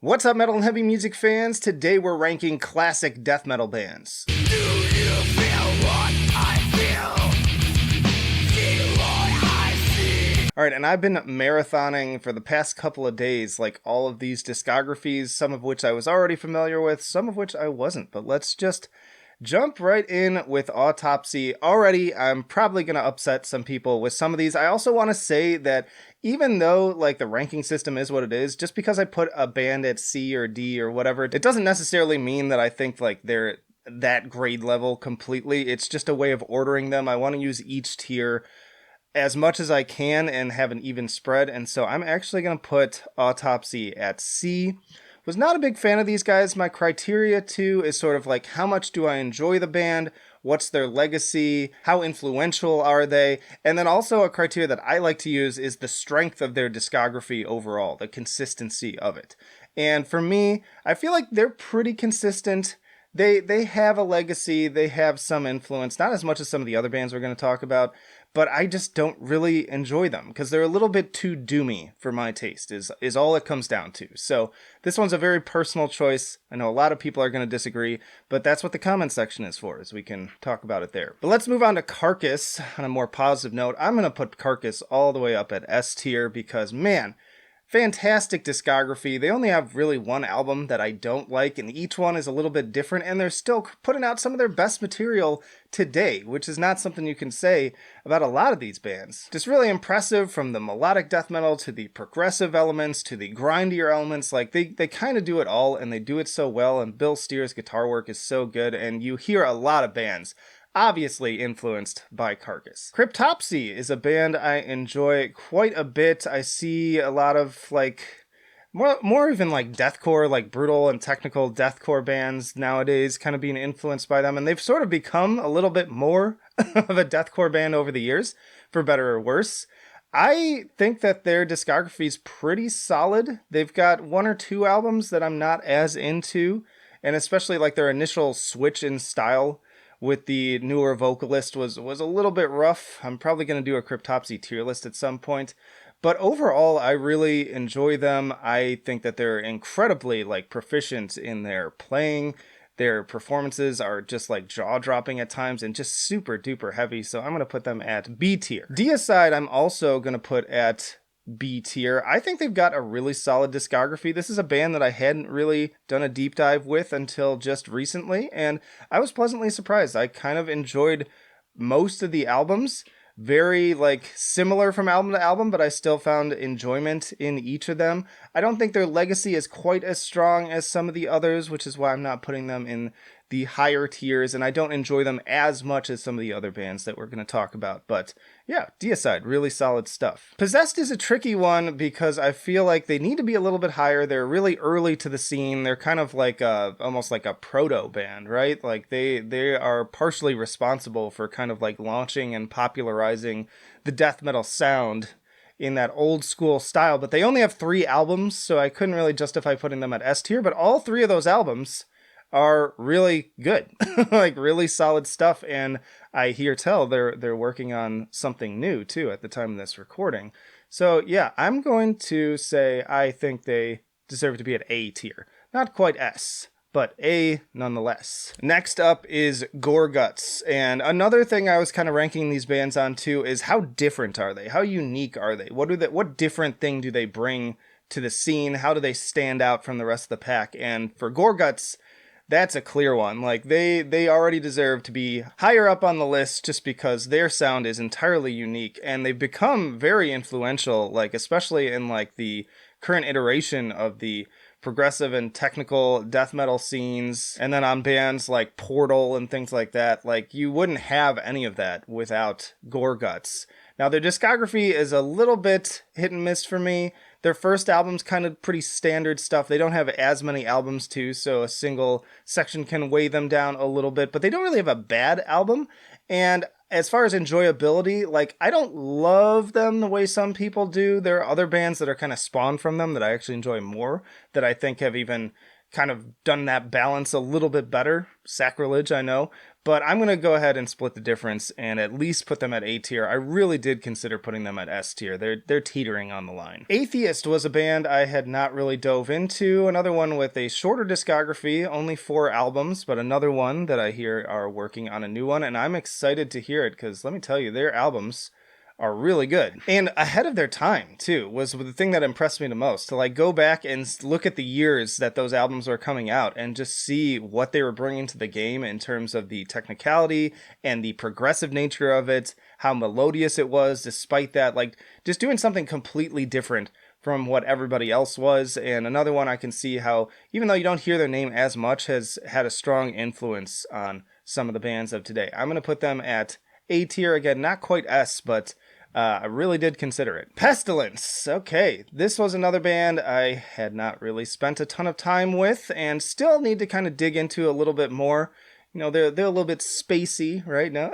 What's up, metal and heavy music fans? Today we're ranking classic death metal bands. Do you feel what I feel? See what I see? Alright, and I've been marathoning for the past couple of days, like all of these discographies, some of which I was already familiar with, some of which I wasn't. But let's just jump right in with Autopsy. Already, I'm probably going to upset some people with some of these. I also want to say that even though like the ranking system is what it is, just because I put a band at C or D or whatever, it doesn't necessarily mean that I think like they're that grade level completely. It's just a way of ordering them. I want to use each tier as much as I can and have an even spread. And so I'm actually going to put Autopsy at C. Was not a big fan of these guys. My criteria too is sort of like, how much do I enjoy the band? What's their legacy? How influential are they? And then also a criteria that I like to use is the strength of their discography overall, the consistency of it. And for me, I feel like they're pretty consistent. They have a legacy, they have some influence, not as much as some of the other bands we're going to talk about, but I just don't really enjoy them because they're a little bit too doomy for my taste, is all it comes down to. So this one's a very personal choice. I know a lot of people are going to disagree, but that's what the comment section is for, is we can talk about it there. But let's move on to Carcass on a more positive note. I'm going to put Carcass all the way up at S tier because, man, fantastic discography. They only have really one album that I don't like, and each one is a little bit different, and they're still putting out some of their best material today, which is not something you can say about a lot of these bands. Just really impressive, from the melodic death metal to the progressive elements to the grindier elements. Like they kind of do it all, and they do it so well, and Bill Steer's guitar work is so good, and you hear a lot of bands obviously influenced by Carcass. Cryptopsy is a band I enjoy quite a bit. I see a lot of like more even like deathcore, like brutal and technical deathcore bands nowadays kind of being influenced by them, and they've sort of become a little bit more of a deathcore band over the years, for better or worse. I think that their discography is pretty solid. They've got one or two albums that I'm not as into, and especially like their initial switch in style with the newer vocalist was a little bit rough. I'm probably going to do a Cryptopsy tier list at some point. But overall, I really enjoy them. I think that they're incredibly like proficient in their playing. Their performances are just like jaw-dropping at times and just super duper heavy. So I'm going to put them at B tier. Deicide, I'm also going to put at B tier. I think they've got a really solid discography. This is a band that I hadn't really done a deep dive with until just recently, and I was pleasantly surprised. I kind of enjoyed most of the albums. Very like similar from album to album, but I still found enjoyment in each of them. I don't think their legacy is quite as strong as some of the others, which is why I'm not putting them in the higher tiers, and I don't enjoy them as much as some of the other bands that we're going to talk about. But yeah, Deicide, really solid stuff. Possessed is a tricky one because I feel like they need to be a little bit higher. They're really early to the scene. They're kind of like almost like a proto band, right? Like they are partially responsible for kind of like launching and popularizing the death metal sound in that old school style, but they only have 3 albums, so I couldn't really justify putting them at S tier, but all 3 of those albums are really good, like really solid stuff, and I hear tell they're working on something new too at the time of this recording. So yeah, I'm going to say I think they deserve to be at A tier. Not quite S, but A nonetheless. Next up is Gorguts, and another thing I was kind of ranking these bands on too is how different are they? How unique are they? What different thing do they bring to the scene? How do they stand out from the rest of the pack? And for Gorguts, that's a clear one. Like they already deserve to be higher up on the list just because their sound is entirely unique, and they've become very influential, like especially in like the current iteration of the progressive and technical death metal scenes, and then on bands like Portal and things like that. Like you wouldn't have any of that without Gorguts. Now their discography is a little bit hit and miss for me. Their first album's kind of pretty standard stuff. They don't have as many albums too, so a single section can weigh them down a little bit, but they don't really have a bad album. And as far as enjoyability, like I don't love them the way some people do. There are other bands that are kind of spawned from them that I actually enjoy more, that I think have even kind of done that balance a little bit better. Sacrilege, I know. But I'm going to go ahead and split the difference and at least put them at A tier. I really did consider putting them at S tier. They're teetering on the line. Atheist was a band I had not really dove into. Another one with a shorter discography, only 4 albums, but another one that I hear are working on a new one. And I'm excited to hear it because let me tell you, their albums are really good and ahead of their time too was the thing that impressed me the most, to like go back and look at the years that those albums were coming out and just see what they were bringing to the game in terms of the technicality and the progressive nature of it, how melodious it was despite that, like just doing something completely different from what everybody else was. And another one I can see how, even though you don't hear their name as much, has had a strong influence on some of the bands of today. I'm going to put them at A tier, again, not quite S, but I really did consider it. Pestilence. Okay, this was another band I had not really spent a ton of time with and still need to kind of dig into a little bit more. You know, they're a little bit spacey right now.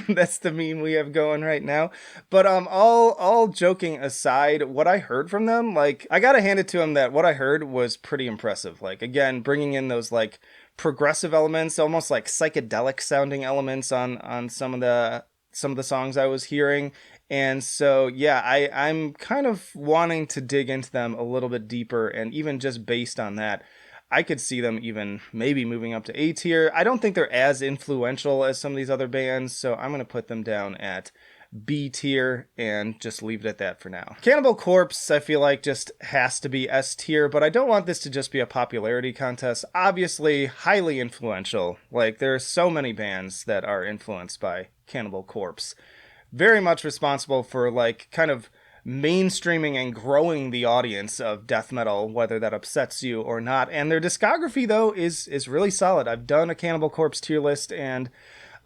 That's the meme we have going right now. But all joking aside, what I heard from them, like, I gotta hand it to them that what I heard was pretty impressive. Like, again, bringing in those like progressive elements, almost like psychedelic sounding elements on some of the songs I was hearing. And so, yeah, I'm kind of wanting to dig into them a little bit deeper, and even just based on that, I could see them even maybe moving up to A tier. I don't think they're as influential as some of these other bands, so I'm going to put them down at B tier and just leave it at that for now. Cannibal Corpse, I feel like, just has to be S tier, but I don't want this to just be a popularity contest. Obviously, highly influential. Like, there are so many bands that are influenced by Cannibal Corpse. Very much responsible for, like, kind of mainstreaming and growing the audience of death metal, whether that upsets you or not. And their discography, though, is really solid. I've done a Cannibal Corpse tier list, and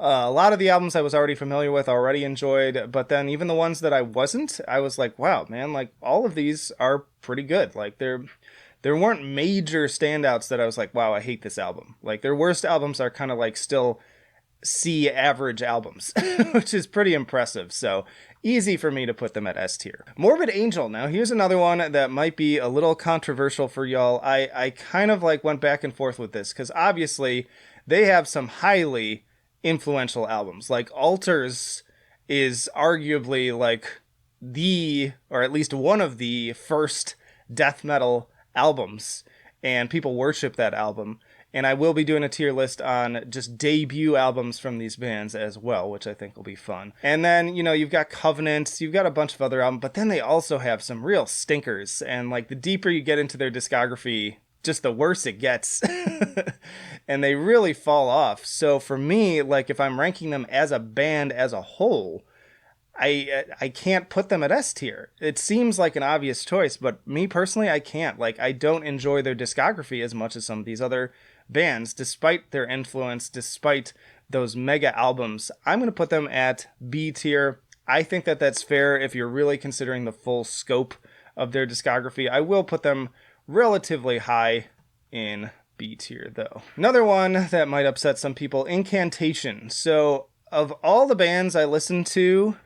a lot of the albums I was already familiar with, already enjoyed, but then even the ones that I wasn't, I was like, wow, man, like, all of these are pretty good. Like, there weren't major standouts that I was like, wow, I hate this album. Like, their worst albums are kind of like still C average albums, which is pretty impressive. So easy for me to put them at S tier. Morbid Angel. Now here's another one that might be a little controversial for y'all. I kind of like went back and forth with this because obviously they have some highly influential albums. Like Altars is arguably like or at least one of the first death metal albums, and people worship that album. And I will be doing a tier list on just debut albums from these bands as well, which I think will be fun. And then, you know, you've got Covenant, you've got a bunch of other albums, but then they also have some real stinkers. And like the deeper you get into their discography, just the worse it gets. And they really fall off. So for me, like if I'm ranking them as a band as a whole, I can't put them at S tier. It seems like an obvious choice, but me personally, I can't. Like, I don't enjoy their discography as much as some of these other bands, despite their influence, despite those mega albums. I'm going to put them at B tier. I think that that's fair if you're really considering the full scope of their discography. I will put them relatively high in B tier, though. Another one that might upset some people, Incantation. So, of all the bands I listened to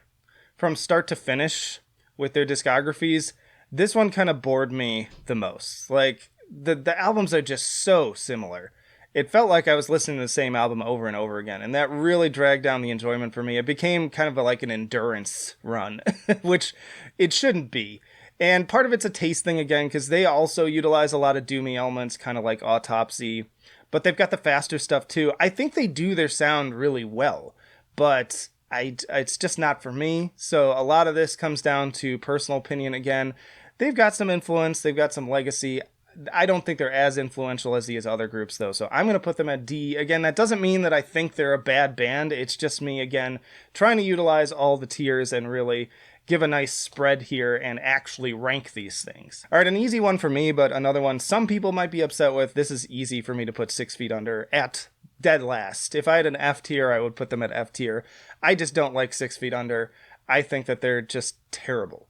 from start to finish with their discographies, this one kind of bored me the most. Like, the albums are just so similar. It felt like I was listening to the same album over and over again, and that really dragged down the enjoyment for me. It became kind of like an endurance run, which it shouldn't be. And part of it's a taste thing again, because they also utilize a lot of doomy elements, kind of like Autopsy, but they've got the faster stuff too. I think they do their sound really well, but it's just not for me. So a lot of this comes down to personal opinion again. They've got some influence, they've got some legacy. I don't think they're as influential as these other groups, though, so I'm going to put them at D. Again, that doesn't mean that I think they're a bad band. It's just me, again, trying to utilize all the tiers and really give a nice spread here and actually rank these things. All right, an easy one for me, but another one some people might be upset with. This is easy for me to put 6 Feet Under at dead last. If I had an F tier, I would put them at F tier. I just don't like 6 Feet Under. I think that they're just terrible.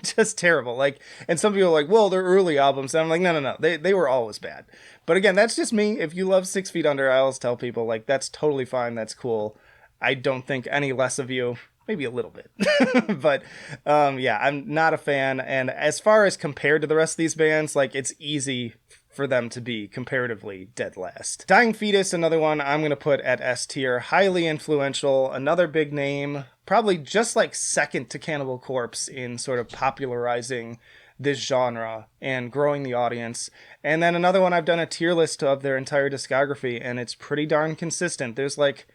Just terrible. Like, and some people are like, well, they're early albums. And I'm like, no. They were always bad. But again, that's just me. If you love 6 Feet Under, I always tell people, like, that's totally fine. That's cool. I don't think any less of you. Maybe a little bit. But, yeah, I'm not a fan. And as far as compared to the rest of these bands, like, it's easy for them to be comparatively dead last. Dying Fetus, another one I'm going to put at S tier. Highly influential, another big name, probably just like second to Cannibal Corpse in sort of popularizing this genre and growing the audience. And then another one I've done a tier list of their entire discography, and it's pretty darn consistent. There's like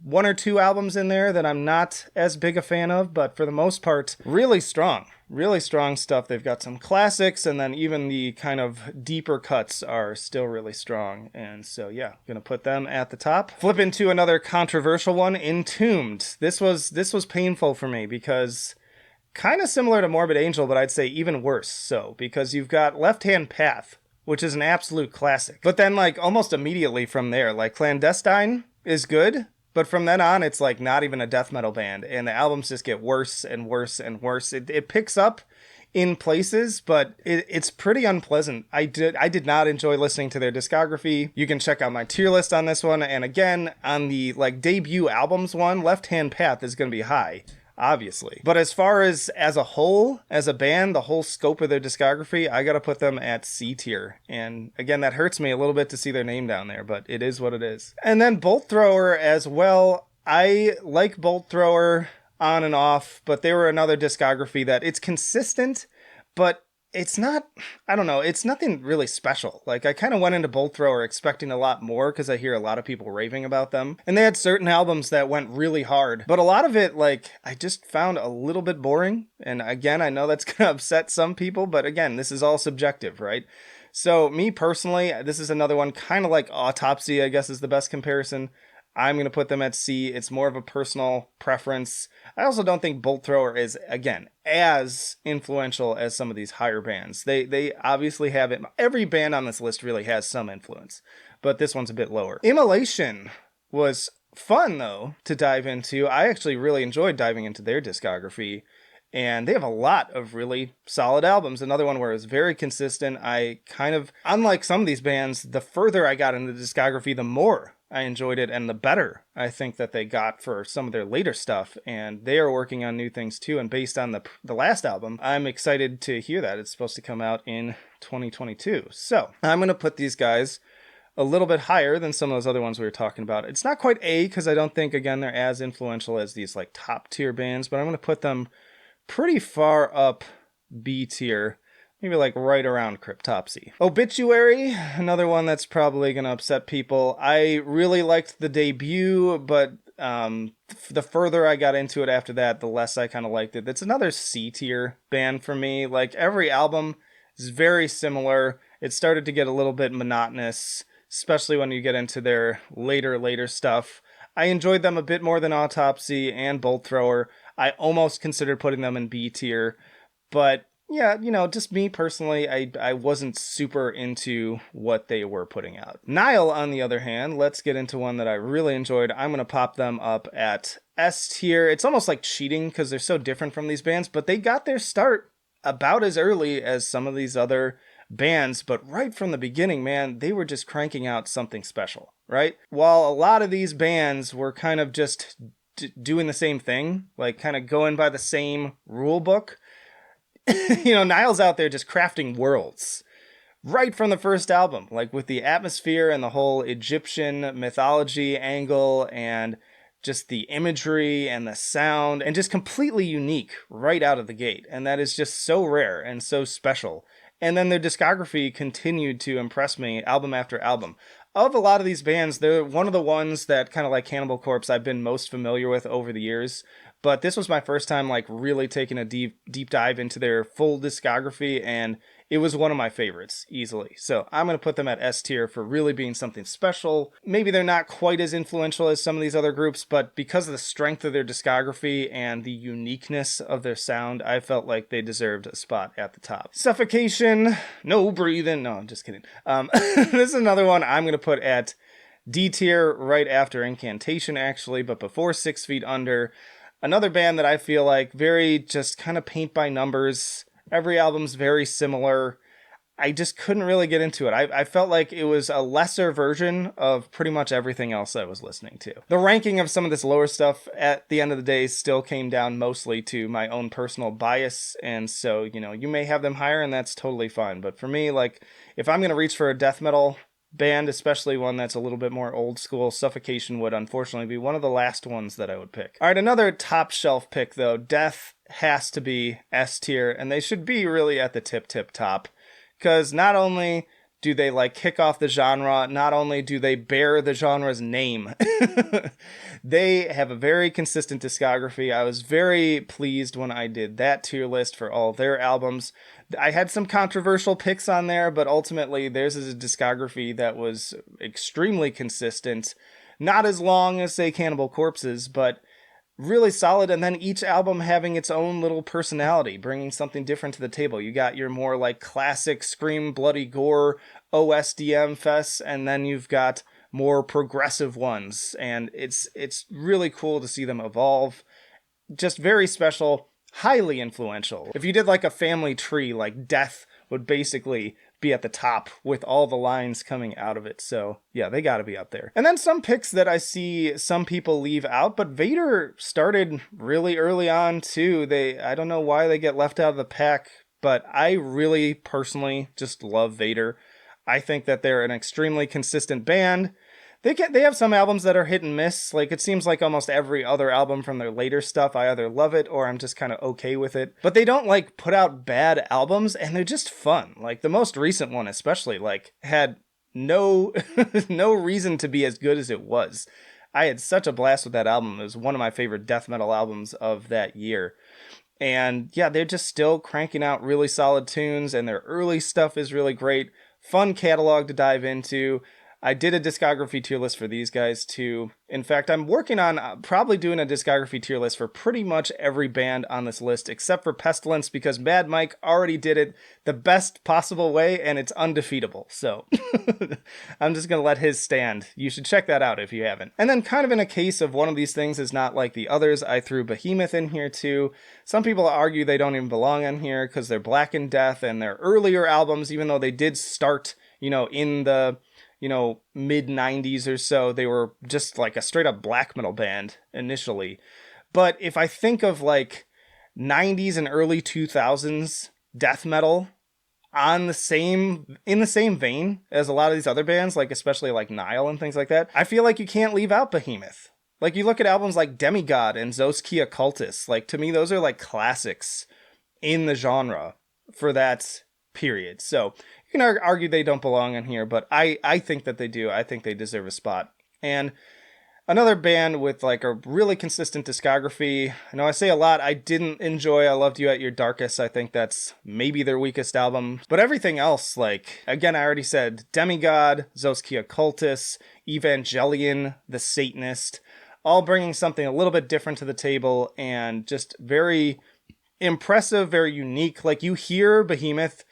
one or two albums in there that I'm not as big a fan of, but for the most part, really strong stuff. They've got some classics, and then even the kind of deeper cuts are still really strong. And so, yeah, gonna put them at the top. Flip into another controversial one, Entombed. This was painful for me because kind of similar to Morbid Angel, but I'd say even worse so, because you've got Left Hand Path, which is an absolute classic. But then, like, almost immediately from there, like, Clandestine is good, but from then on, it's, like, not even a death metal band, and the albums just get worse and worse and worse. It picks up in places, but it's pretty unpleasant. I did not enjoy listening to their discography. You can check out my tier list on this one, and again, on the, like, debut albums one, Left Hand Path is going to be high, obviously. But as far as a whole, as a band, the whole scope of their discography, I gotta put them at C tier. And again, that hurts me a little bit to see their name down there, but it is what it is. And then Bolt Thrower as well. I like Bolt Thrower on and off, but they were another discography that it's consistent, but it's not, I don't know, it's nothing really special. Like, I kind of went into Bolt Thrower expecting a lot more because I hear a lot of people raving about them. And they had certain albums that went really hard. But a lot of it, like, I just found a little bit boring. And again, I know that's going to upset some people, but again, this is all subjective, right? So me personally, this is another one kind of like Autopsy, I guess is the best comparison. I'm going to put them at C. It's more of a personal preference. I also don't think Bolt Thrower is, again, as influential as some of these higher bands. They obviously have it. Every band on this list really has some influence, but this one's a bit lower. Immolation was fun, though, to dive into. I actually really enjoyed diving into their discography, and they have a lot of really solid albums. Another one where it's very consistent. I kind of, unlike some of these bands, the further I got into the discography, the more I enjoyed it, and the better I think that they got for some of their later stuff, and they are working on new things too. And based on the last album, I'm excited to hear that. It's supposed to come out in 2022. So I'm going to put these guys a little bit higher than some of those other ones we were talking about. It's not quite A, because I don't think, again, they're as influential as these like top tier bands, but I'm going to put them pretty far up B tier. Maybe like right around Cryptopsy. Obituary, another one that's probably going to upset people. I really liked the debut, but the further I got into it after that, the less I kind of liked it. It's another C tier band for me. Like, every album is very similar. It started to get a little bit monotonous, especially when you get into their later stuff. I enjoyed them a bit more than Autopsy and Bolt Thrower. I almost considered putting them in B tier, but yeah, you know, just me personally, I wasn't super into what they were putting out. Nile, on the other hand, let's get into one that I really enjoyed. I'm going to pop them up at S tier. It's almost like cheating because they're so different from these bands, but they got their start about as early as some of these other bands, but right from the beginning, man, they were just cranking out something special, right? While a lot of these bands were kind of just doing the same thing, like kind of going by the same rule book, you know, Nile's out there just crafting worlds right from the first album, like with the atmosphere and the whole Egyptian mythology angle and just the imagery and the sound, and just completely unique right out of the gate. And that is just so rare and so special. And then their discography continued to impress me album after album. Of a lot of these bands, they're one of the ones that, kind of like Cannibal Corpse, I've been most familiar with over the years. But this was my first time, like, really taking a deep dive into their full discography, and it was one of my favorites, easily. So I'm going to put them at S tier for really being something special. Maybe they're not quite as influential as some of these other groups, but because of the strength of their discography and the uniqueness of their sound, I felt like they deserved a spot at the top. Suffocation, no breathing. No, I'm just kidding. This is another one I'm going to put at D tier right after Incantation, actually, but before 6 Feet Under. Another band that I feel like very just kind of paint by numbers. Every album's very similar. I just couldn't really get into it. I felt like it was a lesser version of pretty much everything else I was listening to. The ranking of some of this lower stuff at the end of the day still came down mostly to my own personal bias. And so, you may have them higher and that's totally fine. But for me, like, if I'm going to reach for a death metal band, especially one that's a little bit more old school, Suffocation would unfortunately be one of the last ones that I would pick. All right, another top shelf pick though. Death has to be S tier, and they should be really at the tip top. Because not only do they like kick off the genre, not only do they bear the genre's name, they have a very consistent discography. I was very pleased when I did that tier list for all their albums. I had some controversial picks on there, but ultimately theirs is a discography that was extremely consistent. Not as long as, say, Cannibal Corpse's, but really solid, and then each album having its own little personality, bringing something different to the table. You got your more like classic scream, bloody gore, OSDM fests, and then you've got more progressive ones, and it's really cool to see them evolve. Just very special, highly influential. If you did like a family tree, like Death would basically be at the top with all the lines coming out of it. So yeah, they got to be up there. And then some picks that I see some people leave out, but Vader started really early on too. I don't know why they get left out of the pack, but I really personally just love Vader. I think that they're an extremely consistent band. They have some albums that are hit and miss. Like, it seems like almost every other album from their later stuff, I either love it or I'm just kind of okay with it. But they don't, like, put out bad albums, and they're just fun. Like, the most recent one especially, like, had no no reason to be as good as it was. I had such a blast with that album. It was one of my favorite death metal albums of that year. And yeah, they're just still cranking out really solid tunes, and their early stuff is really great. Fun catalog to dive into. I did a discography tier list for these guys too. In fact, I'm working on probably doing a discography tier list for pretty much every band on this list except for Pestilence, because Mad Mike already did it the best possible way and it's undefeatable. So I'm just going to let his stand. You should check that out if you haven't. And then kind of in a case of one of these things is not like the others, I threw Behemoth in here too. Some people argue they don't even belong on here because they're Black in Death and their earlier albums, even though they did start, in the mid 90s or so, they were just like a straight up black metal band initially. But if I think of like 90s and early 2000s death metal in the same vein as a lot of these other bands, like especially like Nile and things like that, I feel like you can't leave out Behemoth. Like, you look at albums like Demigod and Zoskia Cultus, like, to me those are like classics in the genre for that period. So you can argue they don't belong in here, but I think that they do. I think they deserve a spot. And another band with like a really consistent discography. I know I say a lot. I didn't enjoy I Loved You at Your Darkest. I think that's maybe their weakest album. But everything else, like, again, I already said, Demigod, Zoskia Cultus, Evangelion, The Satanist, all bringing something a little bit different to the table and just very impressive, very unique. Like, you hear Behemoth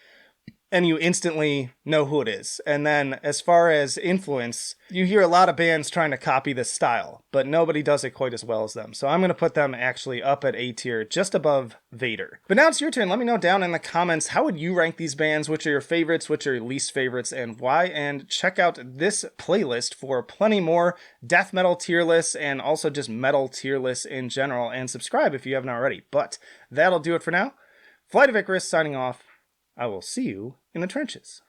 and you instantly know who it is. And then as far as influence, you hear a lot of bands trying to copy this style, but nobody does it quite as well as them. So I'm going to put them actually up at A tier, just above Vader. But now it's your turn. Let me know down in the comments, how would you rank these bands? Which are your favorites? Which are your least favorites? And why? And check out this playlist for plenty more death metal tier lists and also just metal tier lists in general. And subscribe if you haven't already. But that'll do it for now. Flight of Icarus signing off. I will see you in the trenches.